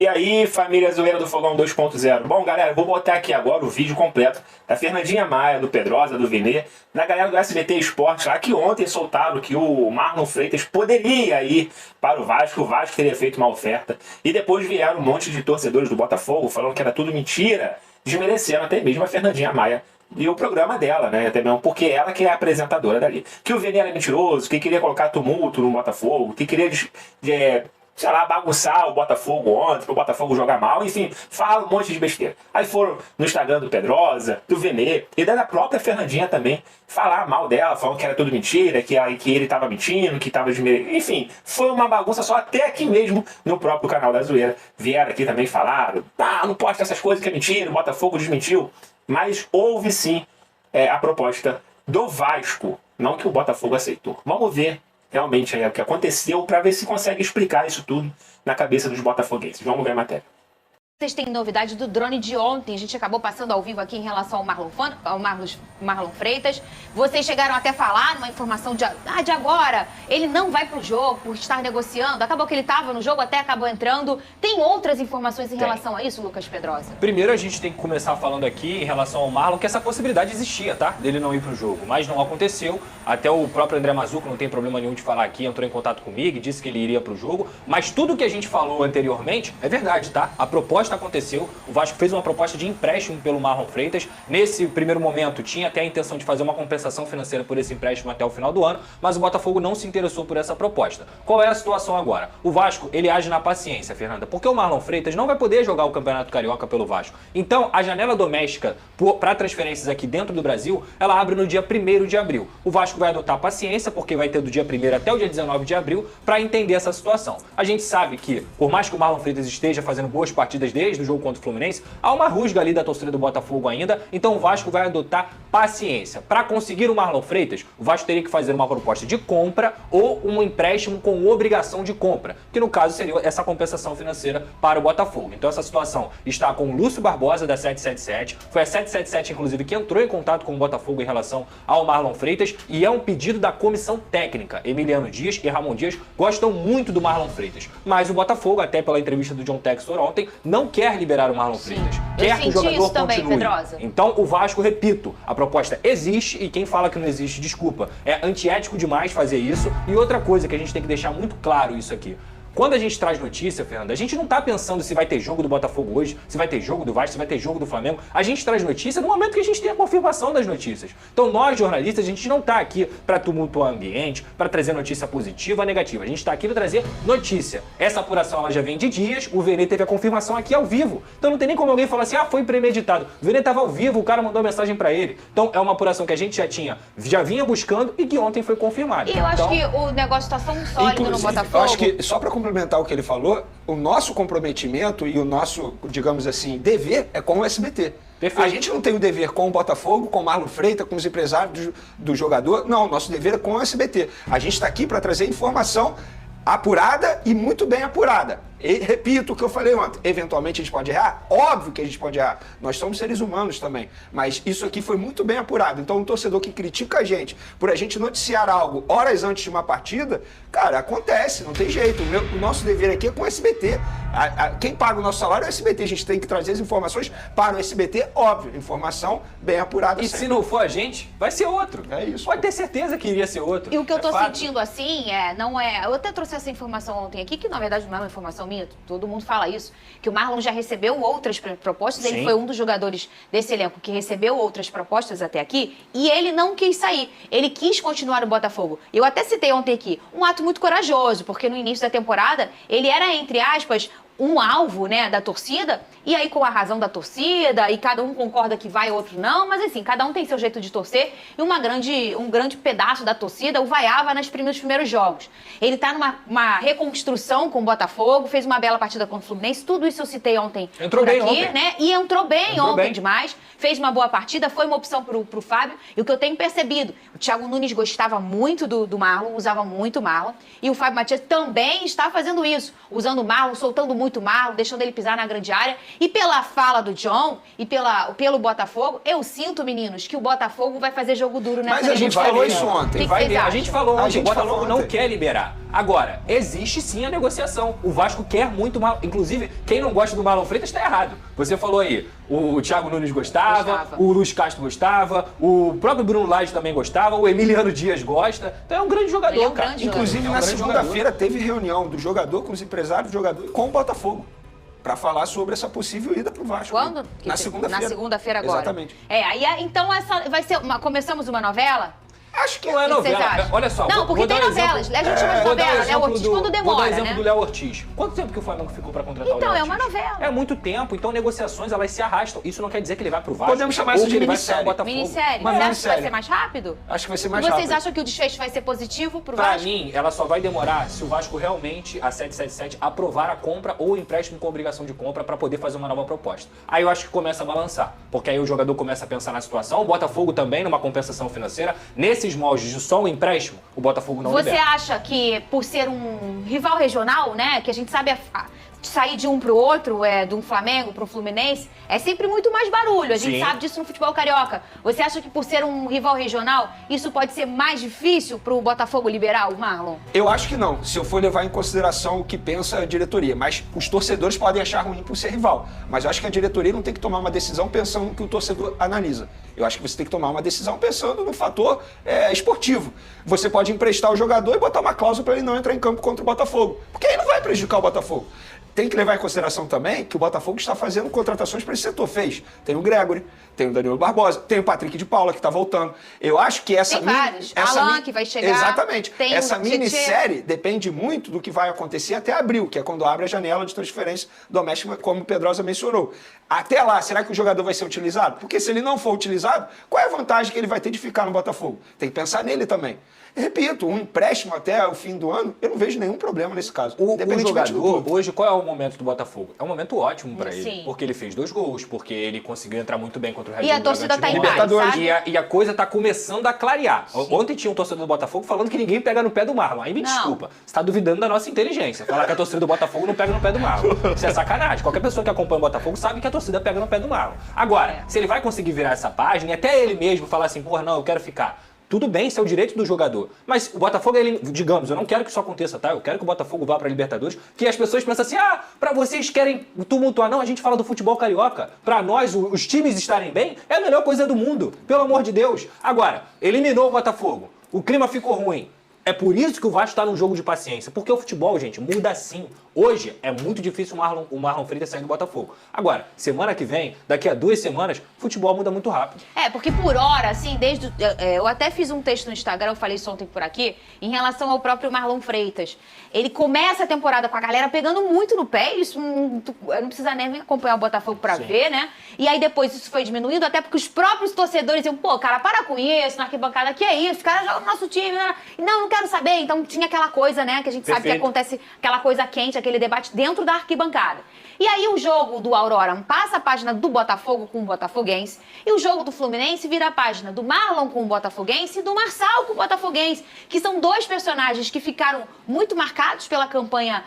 E aí, família Zoeira do Fogão 2.0. Bom, galera, vou botar aqui agora o vídeo completo da Fernandinha Maia, do Pedrosa, do Viner, da galera do SBT Esporte, lá que ontem soltaram que o Marlon Freitas poderia ir para o Vasco teria feito uma oferta. E depois vieram um monte de torcedores do Botafogo falando que era tudo mentira, desmerecendo até mesmo a Fernandinha Maia e o programa dela, né? Até mesmo porque ela que é a apresentadora dali. Que o Viner era mentiroso, que queria colocar tumulto no Botafogo, que queria sei lá, bagunçar o Botafogo ontem, para o Botafogo jogar mal, enfim, fala um monte de besteira. Aí foram no Instagram do Pedrosa, do Vene e da própria Fernandinha também, falar mal dela, falando que era tudo mentira, que ele estava mentindo, que estava enfim, foi uma bagunça só, até aqui mesmo no próprio canal da Zoeira. Vieram aqui também falar, não posta essas coisas que é mentira, o Botafogo desmentiu. Mas houve sim a proposta do Vasco, não que o Botafogo aceitou. Vamos ver realmente o que aconteceu para ver se consegue explicar isso tudo na cabeça dos botafoguenses. Vamos ver a matéria. Vocês têm novidade do drone de ontem, a gente acabou passando ao vivo aqui em relação ao Marlon Freitas. Vocês chegaram até a falar numa informação de agora, ele não vai pro jogo por estar negociando, acabou que ele estava no jogo, até acabou entrando. Tem outras informações em relação a isso, Lucas Pedrosa? Primeiro a gente tem que começar falando aqui em relação ao Marlon, que essa possibilidade existia, tá? Dele não ir pro jogo, mas não aconteceu. Até o próprio André Mazuco, não tem problema nenhum de falar aqui, entrou em contato comigo e disse que ele iria pro jogo. Mas tudo que a gente falou anteriormente é verdade, tá? A proposta aconteceu, o Vasco fez uma proposta de empréstimo pelo Marlon Freitas. Nesse primeiro momento tinha até a intenção de fazer uma compensação financeira por esse empréstimo até o final do ano, mas o Botafogo não se interessou por essa proposta. Qual é a situação agora? O Vasco, ele age na paciência, Fernanda, porque o Marlon Freitas não vai poder jogar o Campeonato Carioca pelo Vasco. Então, a janela doméstica para transferências aqui dentro do Brasil, ela abre no dia 1º de abril. O Vasco vai adotar paciência, porque vai ter do dia 1º até o dia 19 de abril, para entender essa situação. A gente sabe que, por mais que o Marlon Freitas esteja fazendo boas partidas desde o jogo contra o Fluminense, há uma rusga ali da torcida do Botafogo ainda, então o Vasco vai adotar paciência. Para conseguir o Marlon Freitas, o Vasco teria que fazer uma proposta de compra ou um empréstimo com obrigação de compra, que no caso seria essa compensação financeira para o Botafogo. Então essa situação está com o Lúcio Barbosa da 777, foi a 777 inclusive que entrou em contato com o Botafogo em relação ao Marlon Freitas, e é um pedido da comissão técnica. Emiliano Dias e Ramon Dias gostam muito do Marlon Freitas, mas o Botafogo, até pela entrevista do John Textor ontem, não quer liberar o Marlon Freitas. Quer que o jogador continue. Pedrosa. Então o Vasco, repito, a proposta existe, e quem fala que não existe, desculpa, é antiético demais fazer isso. E outra coisa que a gente tem que deixar muito claro isso aqui: quando a gente traz notícia, Fernanda, a gente não tá pensando se vai ter jogo do Botafogo hoje, se vai ter jogo do Vasco, se vai ter jogo do Flamengo. A gente traz notícia no momento que a gente tem a confirmação das notícias. Então nós, jornalistas, a gente não tá aqui para tumultuar o ambiente, para trazer notícia positiva ou negativa. A gente tá aqui para trazer notícia. Essa apuração ela já vem de dias, o Vene teve a confirmação aqui ao vivo. Então não tem nem como alguém falar assim, foi premeditado. O Vene tava ao vivo, o cara mandou mensagem para ele. Então é uma apuração que a gente já vinha buscando e que ontem foi confirmada. E eu acho que o negócio tá tão sólido no Botafogo. Eu acho que, só para complementar o que ele falou, o nosso comprometimento e o nosso, digamos assim, dever é com o SBT. Perfeito. A gente não tem o dever com o Botafogo, com o Marlon Freitas, com os empresários do jogador. Não, o nosso dever é com o SBT. A gente está aqui para trazer informação apurada e muito bem apurada. E, repito o que eu falei ontem, eventualmente a gente pode errar? Óbvio que a gente pode errar, nós somos seres humanos também, mas isso aqui foi muito bem apurado. Então um torcedor que critica a gente por a gente noticiar algo horas antes de uma partida, cara, acontece, não tem jeito. O nosso dever aqui é com o SBT. Quem paga o nosso salário é o SBT, a gente tem que trazer as informações para o SBT, óbvio, informação bem apurada. E sempre. Se não for a gente, vai ser outro. É isso. Pode ter certeza que iria ser outro. E o que eu tô sentindo assim eu até trouxe essa informação ontem aqui, que na verdade não é uma informação minha, todo mundo fala isso, que o Marlon já recebeu outras propostas. Sim. Ele foi um dos jogadores desse elenco que recebeu outras propostas até aqui, e ele não quis sair, ele quis continuar no Botafogo. Eu até citei ontem aqui, um ato muito corajoso, porque no início da temporada ele era, entre aspas, um alvo, né, da torcida, e aí com a razão da torcida, e cada um concorda que vai, outro não, mas assim, cada um tem seu jeito de torcer, e um grande pedaço da torcida o vaiava nos primeiros jogos. Ele tá numa reconstrução com o Botafogo, fez uma bela partida contra o Fluminense, tudo isso eu citei ontem. Entrou bem aqui, ontem. Né? E entrou bem ontem demais, fez uma boa partida, foi uma opção pro Fábio, e o que eu tenho percebido, o Thiago Nunes gostava muito do Marlon, usava muito o Marlon, e o Fábio Matias também está fazendo isso, usando o Marlon, soltando muito muito o Marlon, deixando ele pisar na grande área. E pela fala do John e pelo Botafogo, eu sinto, meninos, que o Botafogo vai fazer jogo duro nessa Mas a gente falou isso ontem. A gente falou ontem, o Botafogo não ontem. quer liberar. Agora, existe sim a negociação. O Vasco quer muito o Marlon. Inclusive, quem não gosta do Marlon Freitas está errado. Você falou aí, o Thiago Nunes gostava, o Luiz Castro gostava, o próprio Bruno Lage também gostava, o Emiliano Dias gosta. Então é um grande jogador, Ele é um cara. grande Inclusive, na segunda-feira teve reunião do jogador com os empresários do jogador e com o Botafogo para falar sobre essa possível ida pro Vasco. Quando? Na segunda-feira. Na segunda-feira agora. Exatamente. Então essa vai ser começamos uma novela? Acho que Não é O que vocês novela. acham? Olha só, Não, porque tem novelas. A gente chama de novela, Léo Ortiz, quando demora, Vou dar exemplo né? do Léo Ortiz. Quanto tempo que o Flamengo ficou pra contratar o Léo Então, Ortiz? é uma novela. É muito tempo. Então, negociações, elas se arrastam. Isso não quer dizer que ele vai pro Vasco. Podemos chamar ou isso que de ele vai ficar no minissérie. Botafogo. Minissérie. Uma Você acha que vai minissérie. ser mais rápido? Acho que vai ser mais E vocês rápido. acham que o desfecho vai ser positivo pro Pra Vasco? mim, ela só vai demorar se o Vasco realmente, a 777, aprovar a compra ou o empréstimo com obrigação de compra pra poder fazer uma nova proposta. Aí eu acho que começa a balançar, porque aí o jogador começa a pensar na situação, o Botafogo também numa compensação financeira. Nesses moldes de só um empréstimo, o Botafogo não Você libera. acha que, por ser um rival regional, né, que a gente sabe sair de um pro outro, de um Flamengo pro Fluminense, é sempre muito mais barulho. A gente Sim. sabe disso no futebol carioca. Você acha que, por ser um rival regional, isso pode ser mais difícil pro Botafogo liberar o Marlon? Eu acho que não, se eu for levar em consideração o que pensa a diretoria. Mas os torcedores podem achar ruim por ser rival. Mas eu acho que a diretoria não tem que tomar uma decisão pensando no que o torcedor analisa. Eu acho que você tem que tomar uma decisão pensando no fator esportivo. Você pode emprestar o jogador e botar uma cláusula para ele não entrar em campo contra o Botafogo. Porque aí não vai prejudicar o Botafogo. Tem que levar em consideração também que o Botafogo está fazendo contratações para esse setor. Fez. Tem o Gregory, tem o Danilo Barbosa, tem o Patrick de Paula, que está voltando. Eu acho que essa... Tem vários. Alan, que vai chegar. Exatamente. Tem Essa o Tietê. minissérie depende muito do que vai acontecer até abril, que é quando abre a janela de transferência doméstica, como o Pedrosa mencionou. Até lá, será que o jogador vai ser utilizado? Porque se ele não for utilizado, qual é a vantagem que ele vai ter de ficar no Botafogo? Tem que pensar nele também. Repito, um empréstimo até o fim do ano, eu não vejo nenhum problema nesse caso. O independentemente do jogador, clube. hoje, qual é o momento do Botafogo? É um momento ótimo pra ele. Sim. Porque ele fez 2 gols, porque ele conseguiu entrar muito bem contra o Red E Bull a torcida tá em Bragantino. paz, sabe? E a coisa tá começando a clarear. Ontem tinha um torcedor do Botafogo falando que ninguém pega no pé do Marlon. Aí me Não. desculpa, você tá duvidando da nossa inteligência. Falar que a torcida do Botafogo não pega no pé do Marlon. Isso é sacanagem. Qualquer pessoa que acompanha o Botafogo sabe que a torcida pega no pé do Marlon. Agora, se ele vai conseguir virar essa página e até ele mesmo falar assim, porra, não, eu quero ficar. Tudo bem, isso é o direito do jogador. Mas o Botafogo, ele, digamos, eu não quero que isso aconteça, tá? Eu quero que o Botafogo vá pra Libertadores, que as pessoas pensam assim, pra vocês querem tumultuar. Não, a gente fala do futebol carioca. Pra nós, os times estarem bem, é a melhor coisa do mundo. Pelo amor de Deus. Agora, eliminou o Botafogo. O clima ficou ruim. É por isso que o Vasco tá num jogo de paciência. Porque o futebol, gente, muda assim. Hoje é muito difícil o Marlon Freitas sair do Botafogo. Agora, semana que vem, daqui a 2 semanas, o futebol muda muito rápido. Porque por hora, assim, eu até fiz um texto no Instagram, eu falei isso ontem por aqui, em relação ao próprio Marlon Freitas. Ele começa a temporada com a galera pegando muito no pé, isso não precisa nem acompanhar o Botafogo pra ver, né? E aí depois isso foi diminuindo, até porque os próprios torcedores diziam, pô, cara, para com isso, na arquibancada, que é isso? O cara joga no nosso time, né? E não quero saber. Então tinha aquela coisa, né, que a gente sabe que acontece, aquela coisa quente, aquele debate dentro da arquibancada. E aí o jogo do Aurora passa a página do Botafogo com o Botafoguense, e o jogo do Fluminense vira a página do Marlon com o Botafoguense e do Marçal com o Botafoguense, que são 2 personagens que ficaram muito marcados pela campanha,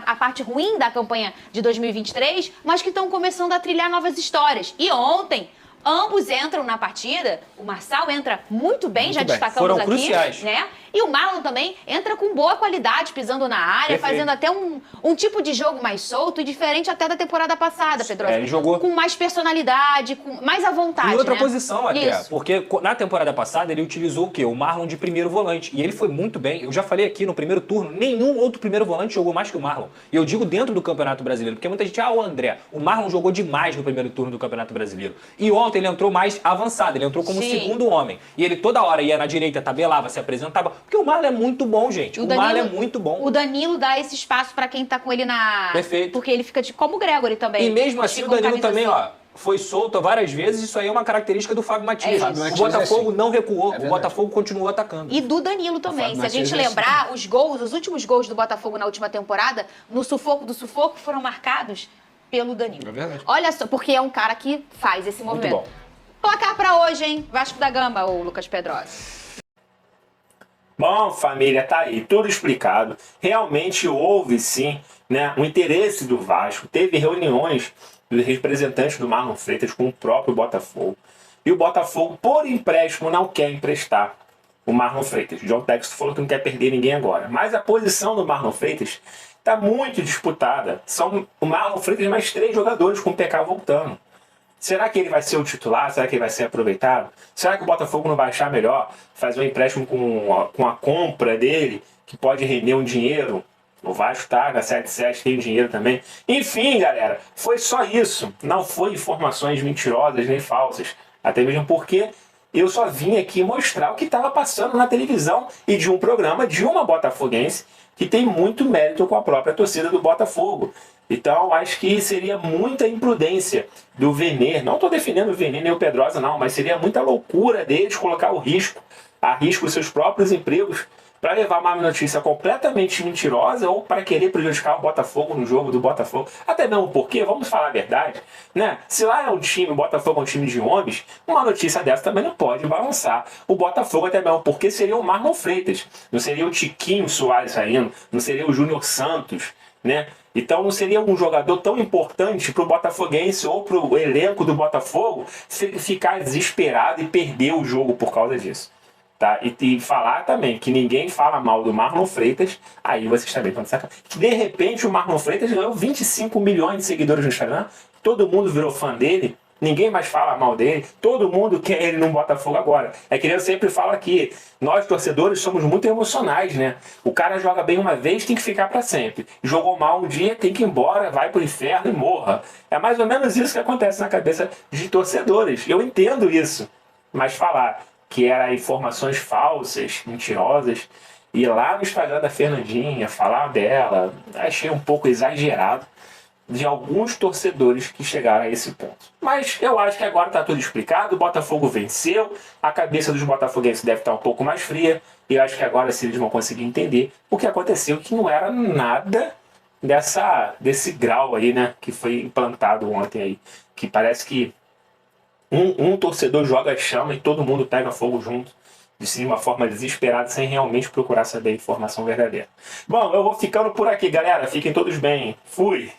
a parte ruim da campanha de 2023, mas que estão começando a trilhar novas histórias. E ontem, ambos entram na partida, o Marçal entra muito bem, já destacamos Foram aqui, cruciais. né? E o Marlon também entra com boa qualidade, pisando na área, fazendo até um tipo de jogo mais solto e diferente até da temporada passada, Pedro. Ele jogou com mais personalidade, com mais à vontade, em outra né? posição até, Isso. porque na temporada passada ele utilizou o quê? O Marlon de primeiro volante, e ele foi muito bem. Eu já falei aqui no primeiro turno, nenhum outro primeiro volante jogou mais que o Marlon. E eu digo dentro do Campeonato Brasileiro, porque muita gente, o André, o Marlon jogou demais no primeiro turno do Campeonato Brasileiro. E ontem ele entrou mais avançado, ele entrou como segundo homem. E ele toda hora ia na direita, tabelava, se apresentava, porque o Marlon é muito bom, gente. O Marlon é muito bom. O Danilo dá esse espaço pra quem tá com ele na... Perfeito. Porque ele fica como o Gregory também. E mesmo assim o Danilo também, foi solto várias vezes, isso aí é uma característica do Fábio Matias. O Botafogo não recuou, o Botafogo continuou atacando. E do Danilo também. Se a gente lembrar, os últimos gols do Botafogo na última temporada, no sufoco do sufoco, foram marcados pelo Danilo. É verdade. Olha só, porque é um cara que faz esse movimento. Muito bom. Placar pra hoje, hein? Vasco da Gama, ou Lucas Pedrosa. Bom, família, tá aí, tudo explicado. Realmente houve, sim, né, um interesse do Vasco. Teve reuniões dos representantes do Marlon Freitas com o próprio Botafogo. E o Botafogo, por empréstimo, não quer emprestar o Marlon Freitas. John Textor falou que não quer perder ninguém agora. Mas a posição do Marlon Freitas está muito disputada. São o Marlon Freitas mais 3 jogadores com o PK voltando. Será que ele vai ser o titular? Será que ele vai ser aproveitado? Será que o Botafogo não vai achar melhor fazer um empréstimo com a compra dele, que pode render um dinheiro? O Vasco tá na 7-7, tem dinheiro também. Enfim, galera, foi só isso. Não foi informações mentirosas nem falsas. Até mesmo porque eu só vim aqui mostrar o que estava passando na televisão e de um programa de uma botafoguense que tem muito mérito com a própria torcida do Botafogo. Então, acho que seria muita imprudência do Venê, não estou defendendo o Venê nem o Pedrosa não, mas seria muita loucura deles colocar a risco os seus próprios empregos para levar uma notícia completamente mentirosa ou para querer prejudicar o Botafogo no jogo do Botafogo. Até mesmo porque, vamos falar a verdade, né? Se lá é um time, o Botafogo é um time de homens, uma notícia dessa também não pode balançar o Botafogo, até mesmo porque seria o Marlon Freitas, não seria o Tiquinho Soares saindo, não seria o Júnior Santos, né? Então não seria um jogador tão importante para o botafoguense ou para o elenco do Botafogo ficar desesperado e perder o jogo por causa disso. Tá? E falar também que ninguém fala mal do Marlon Freitas, aí vocês também estão de sacanagem. De repente o Marlon Freitas ganhou 25 milhões de seguidores no Instagram, todo mundo virou fã dele, ninguém mais fala mal dele, todo mundo quer ele no Botafogo agora. É que eu sempre falo aqui, nós torcedores somos muito emocionais, né? O cara joga bem uma vez, tem que ficar para sempre. Jogou mal um dia, tem que ir embora, vai pro inferno e morra. É mais ou menos isso que acontece na cabeça de torcedores. Eu entendo isso, mas falar que eram informações falsas, mentirosas, ir lá no Instagram da Fernandinha, falar dela, achei um pouco exagerado de alguns torcedores que chegaram a esse ponto. Mas eu acho que agora está tudo explicado, o Botafogo venceu, a cabeça dos botafoguenses deve estar um pouco mais fria, e eu acho que agora sim eles vão conseguir entender o que aconteceu, que não era nada desse grau aí, né, que foi implantado ontem aí, que parece que um torcedor joga chama e todo mundo pega fogo junto, de uma forma desesperada, sem realmente procurar saber a informação verdadeira. Bom, eu vou ficando por aqui, galera. Fiquem todos bem. Fui!